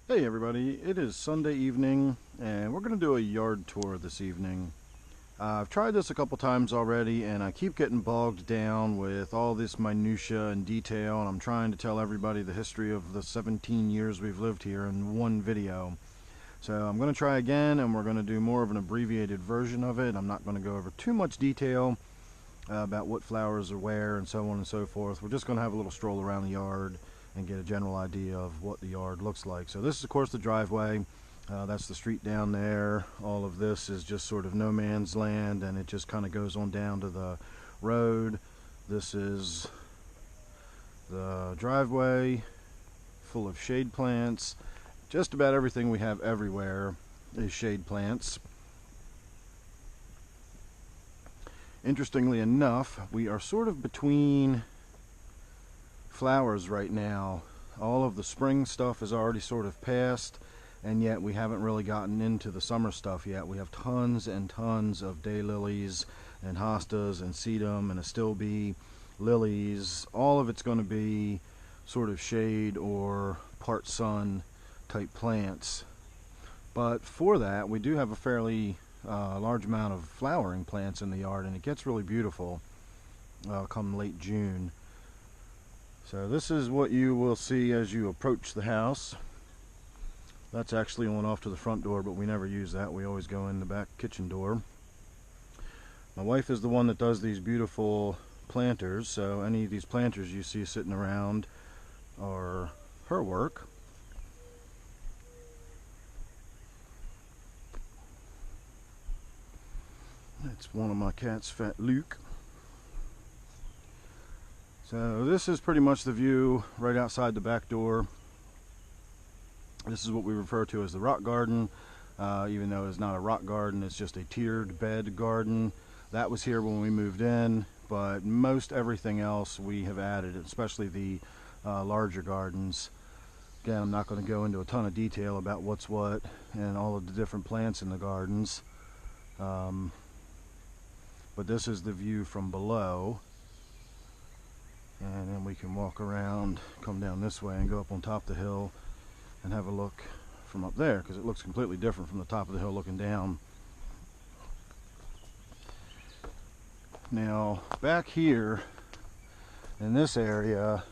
Hey everybody, it is Sunday evening and we're going to do a yard tour this evening. I've tried this a couple times already and I keep getting bogged down with all this minutia and detail, and I'm trying to tell everybody the history of the 17 years we've lived here in one video. So I'm going to try again and we're going to do more of an abbreviated version of it. I'm not going to go over too much detail about what flowers are where and so on and so forth. We're just going to have a little stroll around the yard and get a general idea of what the yard looks like. So this is of course the driveway. That's the street down there. All of this is just sort of no man's land and it just kind of goes on down to the road. This is the driveway full of shade plants. Just about everything we have everywhere is shade plants. Interestingly enough, we are sort of between flowers right now. All of the spring stuff is already sort of past, and yet we haven't really gotten into the summer stuff yet. We have tons and tons of daylilies and hostas and sedum and Astilbe lilies. All of it's going to be sort of shade or part sun type plants. But for that, we do have a fairly large amount of flowering plants in the yard, and it gets really beautiful come late June. So this is what you will see as you approach the house. That's actually on off to the front door, but we never use that. We always go in the back kitchen door. My wife is the one that does these beautiful planters, so any of these planters you see sitting around are her work. It's one of my cats, Fat Luke. So this is pretty much the view right outside the back door. This is what we refer to as the rock garden, even though it's not a rock garden, it's just a tiered bed garden. That was here when we moved in, but most everything else we have added, especially the larger gardens. Again, I'm not going to go into a ton of detail about what's what and all of the different plants in the gardens. But this is the view from below. And then we can walk around, come down this way and go up on top of the hill and have a look from up there, because it looks completely different from the top of the hill looking down. Now back here in this area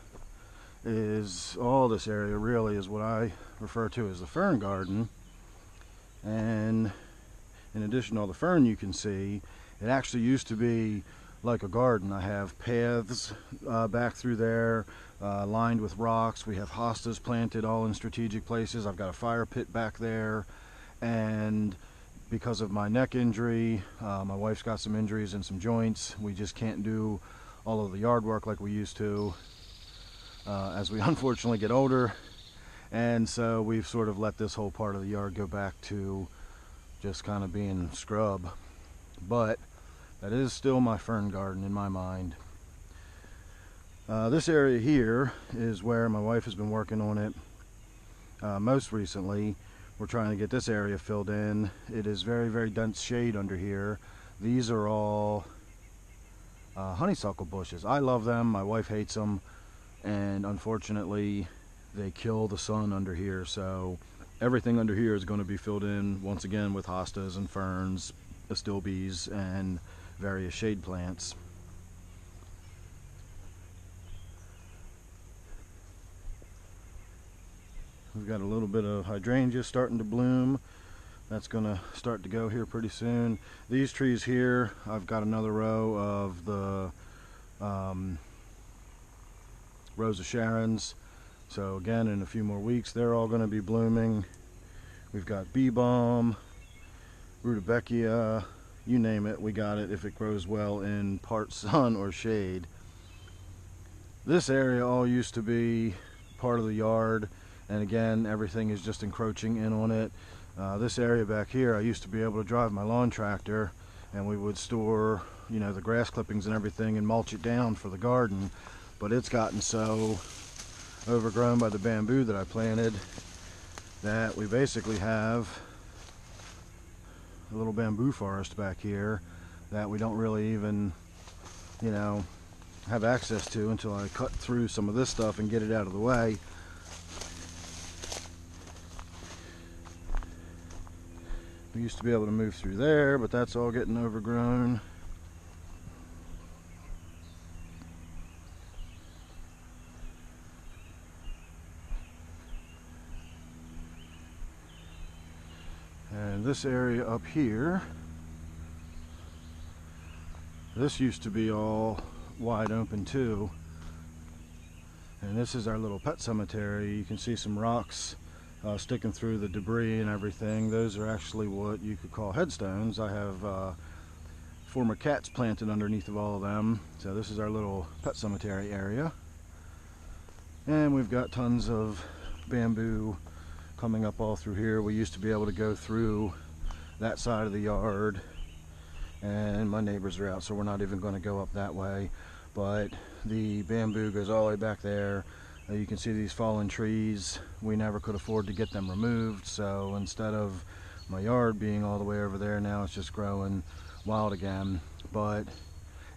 is, all this area really is what I refer to as the fern garden. And in addition to all the fern you can see, it actually used to be like a garden. I have paths back through there lined with rocks. We have hostas planted all in strategic places. I've got a fire pit back there, and because of my neck injury, my wife's got some injuries in some joints. We just can't do all of the yard work like we used to as we unfortunately get older, and so we've sort of let this whole part of the yard go back to just kind of being scrub. But that is still my fern garden in my mind. This area here is where my wife has been working on it most recently. We're trying to get this area filled in. It is very, very dense shade under here. These are all honeysuckle bushes. I love them. My wife hates them, and unfortunately they kill the sun under here. So everything under here is going to be filled in once again with hostas and ferns, astilbes, and various shade plants. We've got a little bit of hydrangea starting to bloom. That's going to start to go here pretty soon. These trees here, I've got another row of the Rose of Sharons. So again, in a few more weeks, they're all going to be blooming. We've got bee balm, rudbeckia, you name it, we got it if it grows well in part sun or shade. This area all used to be part of the yard, and again, everything is just encroaching in on it. This area back here, I used to be able to drive my lawn tractor and we would store, you know, the grass clippings and everything and mulch it down for the garden, but it's gotten so overgrown by the bamboo that I planted that we basically have a little bamboo forest back here that we don't really even, you know, have access to until I cut through some of this stuff and get it out of the way. We used to be able to move through there, but that's all getting overgrown. And this area up here, this used to be all wide open too. And this is our little pet cemetery. You can see some rocks sticking through the debris and everything. Those are actually what you could call headstones. I have former cats planted underneath of all of them. So this is our little pet cemetery area. And we've got tons of bamboo coming up all through here. We used to be able to go through that side of the yard, and my neighbors are out, so we're not even going to go up that way. But the bamboo goes all the way back there. You can see these fallen trees. We never could afford to get them removed, so instead of my yard being all the way over there, now it's just growing wild again. But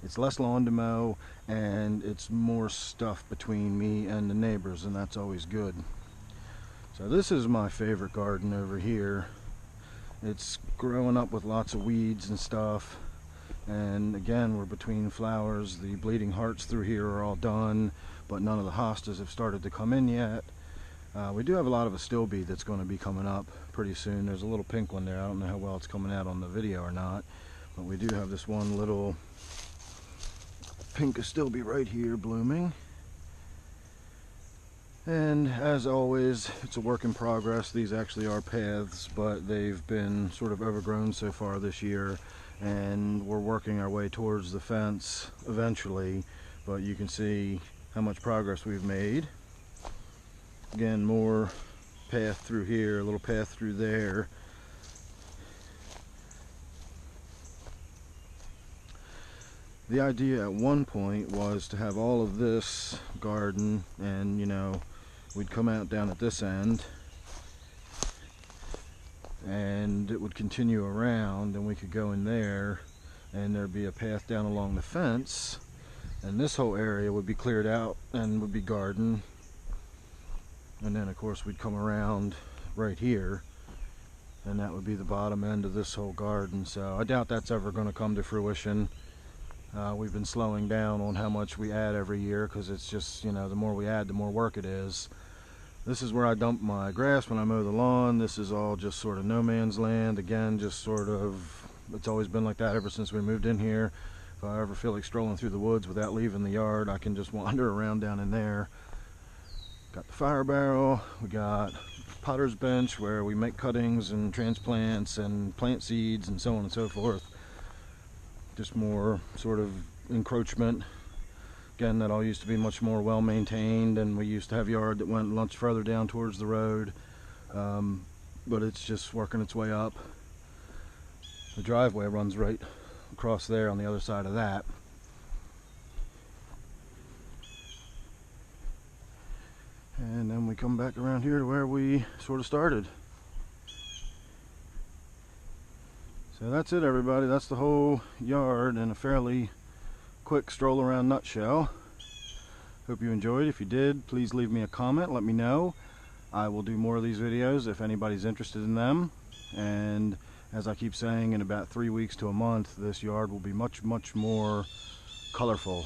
it's less lawn to mow, and it's more stuff between me and the neighbors, and that's always good. So this is my favorite garden over here. It's growing up with lots of weeds and stuff. And again, we're between flowers. The bleeding hearts through here are all done, but none of the hostas have started to come in yet. We do have a lot of Astilbe that's going to be coming up pretty soon. There's a little pink one there. I don't know how well it's coming out on the video or not, but we do have this one little pink Astilbe right here blooming. And as always, it's a work in progress. These actually are paths, but they've been sort of overgrown so far this year, and we're working our way towards the fence eventually. But you can see how much progress we've made. Again, more path through here, a little path through there. The idea at one point was to have all of this garden, and you know, we'd come out down at this end and it would continue around, and we could go in there and there'd be a path down along the fence, and this whole area would be cleared out and would be garden. And then of course we'd come around right here, and that would be the bottom end of this whole garden. So I doubt that's ever going to come to fruition. We've been slowing down on how much we add every year, because it's just, you know, the more we add, the more work it is. This is where I dump my grass when I mow the lawn. This is all just sort of no man's land. Again, just sort of, it's always been like that ever since we moved in here. If I ever feel like strolling through the woods without leaving the yard, I can just wander around down in there. Got the fire barrel. We got potter's bench where we make cuttings and transplants and plant seeds and so on and so forth. Just more sort of encroachment. Again, that all used to be much more well maintained, and we used to have yard that went much further down towards the road, but it's just working its way up. The driveway runs right across there on the other side of that. And then we come back around here to where we sort of started. So that's it, everybody. That's the whole yard in a fairly quick stroll around nutshell. Hope you enjoyed. If you did, please leave me a comment. Let me know. I will do more of these videos if anybody's interested in them. And as I keep saying, in about 3 weeks to a month, this yard will be much, much more colorful.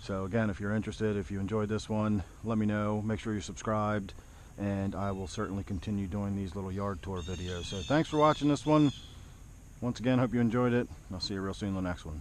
So again, if you're interested, if you enjoyed this one, let me know. Make sure you're subscribed, and I will certainly continue doing these little yard tour videos. So thanks for watching this one. Once again, hope you enjoyed it. I'll see you real soon in the next one.